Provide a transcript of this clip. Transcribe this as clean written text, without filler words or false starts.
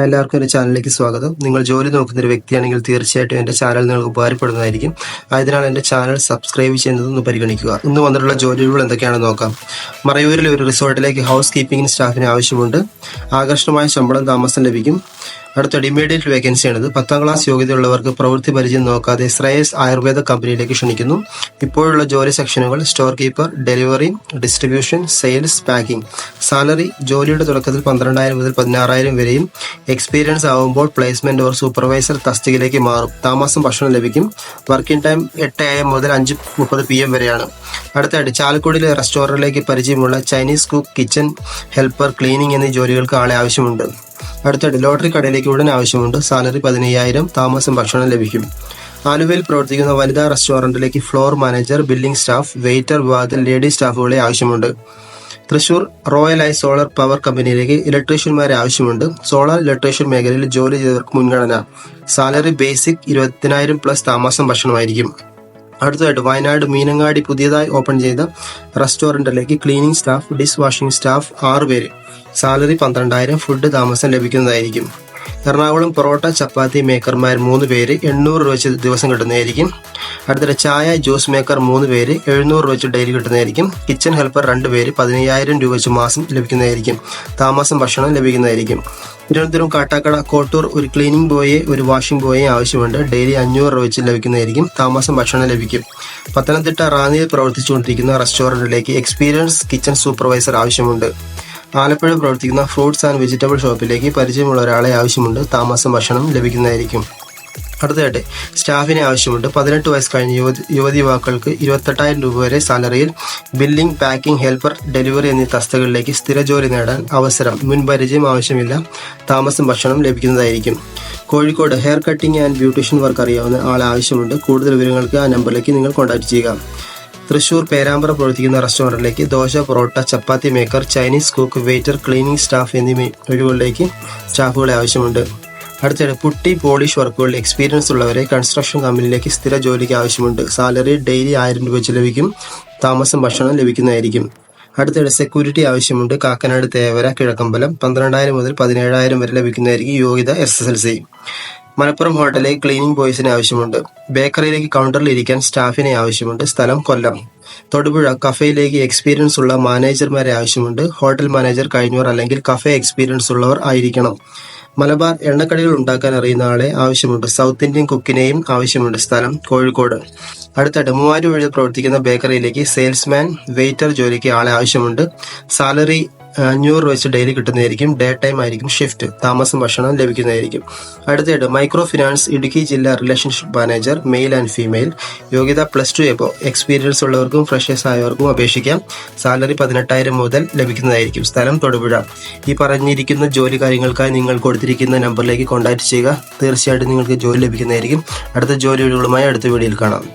എല്ലാവർക്കും എൻ്റെ ചാനലിലേക്ക് സ്വാഗതം. നിങ്ങൾ ജോലി നോക്കുന്ന ഒരു വ്യക്തിയാണെങ്കിൽ തീർച്ചയായിട്ടും എൻ്റെ ചാനൽ നിങ്ങൾക്ക് ഉപകാരപ്പെടുന്നതായിരിക്കും. ആയതിനാൽ എൻ്റെ ചാനൽ സബ്സ്ക്രൈബ് ചെയ്യുന്നതൊന്ന് പരിഗണിക്കുക. ഇന്ന് വന്നിട്ടുള്ള ജോലികൾ എന്തൊക്കെയാണെന്ന് നോക്കാം. മറയൂരിലെ ഒരു റിസോർട്ടിലേക്ക് ഹൗസ് കീപ്പിംഗ് സ്റ്റാഫിന് ആവശ്യമുണ്ട്. ആകർഷണമായ ശമ്പളം, താമസം ലഭിക്കും. അടുത്ത ഇമ്മീഡിയറ്റ് വേക്കൻസിയാണിത്. 10ാം ക്ലാസ് യോഗ്യതയുള്ളവർക്ക് പ്രവൃത്തി പരിചയം നോക്കാതെ ശ്രേയസ് ആയുർവേദ കമ്പനിയിലേക്ക് ക്ഷണിക്കുന്നു. ഇപ്പോഴുള്ള ജോലി സെക്ഷനുകൾ store keeper, delivery, distribution, sales, packing. Salary ജോലിയുടെ തുടക്കത്തിൽ 12,000 മുതൽ 16,000 വരെയും എക്സ്പീരിയൻസ് ആവുമ്പോൾ പ്ലേസ്മെന്റ് ഓർ സൂപ്പർവൈസർ തസ്തികയിലേക്ക് മാറും. താമസം, ഭക്ഷണം ലഭിക്കും. വർക്കിംഗ് ടൈം 8 AM മുതൽ 5:30 PM വരെയാണ്. അടുത്തായിട്ട് ചാലക്കുടിയിലെ റെസ്റ്റോറൻറ്റിലേക്ക് പരിചയമുള്ള Chinese cook, kitchen helper, cleaning എന്നീ ജോലികൾക്ക് ആളെ ആവശ്യമുണ്ട്. അടുത്തായിട്ട് ലോട്ടറി കടയിലേക്ക് ഉടൻ ആവശ്യമുണ്ട്. സാലറി 15,000, താമസം, ഭക്ഷണം ലഭിക്കും. ആലുവയിൽ പ്രവർത്തിക്കുന്ന വനിതാ റെസ്റ്റോറൻറ്റിലേക്ക് floor manager, billing staff, waiter വിഭാഗത്തിൽ ലേഡി സ്റ്റാഫുകളെ ആവശ്യമുണ്ട്. Thrissur Royal I solar power കമ്പനിയിലേക്ക് ഇലക്ട്രീഷ്യന്മാരെ ആവശ്യമുണ്ട്. സോളാർ ഇലക്ട്രീഷ്യൻ മേഖലയിൽ ജോലി ചെയ്തവർക്ക് മുൻഗണന. സാലറി ബേസിക് 20,000 പ്ലസ് താമസം, ഭക്ഷണമായിരിക്കും. അടുത്തതായിട്ട് വയനാട് മീനങ്ങാടി പുതിയതായി ഓപ്പൺ ചെയ്ത റെസ്റ്റോറൻറ്റിലേക്ക് cleaning staff, dish washing staff 6 പേര്. സാലറി 12,000, ഫുഡ്, താമസം ലഭിക്കുന്നതായിരിക്കും. എറണാകുളം പൊറോട്ട ചപ്പാത്തി മേക്കർമാർ 3 പേര്, 800 രൂപ വെച്ച് ദിവസം കിട്ടുന്നതായിരിക്കും. അടുത്തിടെ ചായ ജ്യൂസ് മേക്കർ 3 പേര്, 700 രൂപ വെച്ച് ഡെയിലി കിട്ടുന്നതായിരിക്കും. കിച്ചൺ ഹെൽപ്പർ 2 പേര്, 15,000 രൂപ വെച്ച് മാസം ലഭിക്കുന്നതായിരിക്കും. താമസം, ഭക്ഷണം ലഭിക്കുന്നതായിരിക്കും. തിരുവനന്തപുരം കാട്ടാക്കട കോട്ടൂർ ഒരു ക്ലീനിങ് ബോയെ, ഒരു വാഷിംഗ് ബോയെ ആവശ്യമുണ്ട്. ഡെയിലി 500 രൂപ വെച്ച് ലഭിക്കുന്നതായിരിക്കും. താമസം, ഭക്ഷണം ലഭിക്കും. പത്തനംതിട്ട റാന്നിയിൽ പ്രവർത്തിച്ചുകൊണ്ടിരിക്കുന്ന റെസ്റ്റോറൻറ്റിലേക്ക് എക്സ്പീരിയൻസ് കിച്ചൺ സൂപ്പർവൈസർ ആവശ്യമുണ്ട്. ആലപ്പുഴ പ്രവർത്തിക്കുന്ന ഫ്രൂട്ട്സ് ആൻഡ് വെജിറ്റബിൾ ഷോപ്പിലേക്ക് പരിചയമുള്ള ഒരാളെ ആവശ്യമുണ്ട്. താമസം, ഭക്ഷണം ലഭിക്കുന്നതായിരിക്കും. അടുത്തതായിട്ട് സ്റ്റാഫിനെ ആവശ്യമുണ്ട്. 18 വയസ്സ് കഴിഞ്ഞ യുവതി യുവാക്കൾക്ക് 28,000 രൂപ വരെ സാലറിയിൽ ബില്ലിംഗ്, പാക്കിംഗ്, ഹെൽപ്പർ, ഡെലിവറി എന്നീ തസ്തികകളിലേക്ക് സ്ഥിര ജോലി നേടാൻ അവസരം. മുൻ പരിചയം ആവശ്യമില്ല. താമസം, ഭക്ഷണം ലഭിക്കുന്നതായിരിക്കും. Kozhikode hair cutting and beautician work അറിയാവുന്ന ആളെ ആവശ്യമുണ്ട്. കൂടുതൽ വിവരങ്ങൾക്ക് ആ നമ്പറിലേക്ക് നിങ്ങൾ കോൺടാക്ട് ചെയ്യുക. തൃശൂർ പേരാമ്പ്ര പ്രവർത്തിക്കുന്ന റെസ്റ്റോറൻറ്റിലേക്ക് dosa, porotta, chapati maker, Chinese cook, waiter, cleaning staff എന്നീ ഒഴിവുകളിലേക്ക് സ്റ്റാഫുകളെ ആവശ്യമുണ്ട്. അടുത്തിടെ പുട്ടി പോളിഷ് വർക്കുകളിൽ എക്സ്പീരിയൻസ് ഉള്ളവരെ കൺസ്ട്രക്ഷൻ കമ്പനിയിലേക്ക് സ്ഥിര ജോലിക്ക് ആവശ്യമുണ്ട്. സാലറി ഡെയിലി 1000 രൂപ വെച്ച് ലഭിക്കും. താമസം, ഭക്ഷണം ലഭിക്കുന്നതായിരിക്കും. അടുത്തിടെ സെക്യൂരിറ്റി ആവശ്യമുണ്ട്. കാക്കനാട് തേവര കിഴക്കമ്പലം 12,000 മുതൽ 17,000 വരെ ലഭിക്കുന്നതായിരിക്കും. യോഗ്യത SSLC. മലപ്പുറം ഹോട്ടലിലേക്ക് ക്ലീനിംഗ് ബോയ്സിനെ ആവശ്യമുണ്ട്. ബേക്കറിയിലേക്ക് കൗണ്ടറിൽ ഇരിക്കാൻ സ്റ്റാഫിനെ ആവശ്യമുണ്ട്. സ്ഥലം കൊല്ലം. തൊടുപുഴ കഫേയിലേക്ക് എക്സ്പീരിയൻസ് ഉള്ള മാനേജർമാരെ ആവശ്യമുണ്ട്. ഹോട്ടൽ മാനേജർ കഴിഞ്ഞവർ അല്ലെങ്കിൽ കഫേ എക്സ്പീരിയൻസ് ഉള്ളവർ ആയിരിക്കണം. മലബാർ എണ്ണക്കടികൾ ഉണ്ടാക്കാൻ അറിയുന്ന ആളെ ആവശ്യമുണ്ട്. സൗത്ത് ഇന്ത്യൻ കുക്കിനെയും ആവശ്യമുണ്ട്. സ്ഥലം കോഴിക്കോട്. അടുത്തായിട്ട് മൂവാറ്റുപുഴയിൽ പ്രവർത്തിക്കുന്ന ബേക്കറിയിലേക്ക് സെയിൽസ്മാൻ, വെയിറ്റർ ജോലിക്ക് ആളെ ആവശ്യമുണ്ട്. സാലറി 500 രൂപ വെച്ച് ഡെയിലി കിട്ടുന്നതായിരിക്കും. ഡേ ടൈം ആയിരിക്കും ഷിഫ്റ്റ്. താമസം, ഭക്ഷണം ലഭിക്കുന്നതായിരിക്കും. അടുത്തായിട്ട് മൈക്രോ ഫിനാൻസ് ഇടുക്കി ജില്ലാ relationship manager, male and female. യോഗ്യത +2 എബോ. എക്സ്പീരിയൻസ് ഉള്ളവർക്കും ഫ്രഷേഴ്സ് ആയവർക്കും അപേക്ഷിക്കാം. സാലറി 18,000 മുതൽ ലഭിക്കുന്നതായിരിക്കും. സ്ഥലം തൊടുപുഴ. ഈ പറഞ്ഞിരിക്കുന്ന ജോലി കാര്യങ്ങൾക്കായി നിങ്ങൾ കൊടുത്തിരിക്കുന്ന നമ്പറിലേക്ക് കോൺടാക്ട് ചെയ്യുക. തീർച്ചയായിട്ടും നിങ്ങൾക്ക് ജോലി ലഭിക്കുന്നതായിരിക്കും. അടുത്ത ജോലികളുമായി അടുത്ത വീഡിയോയിൽ കാണാം.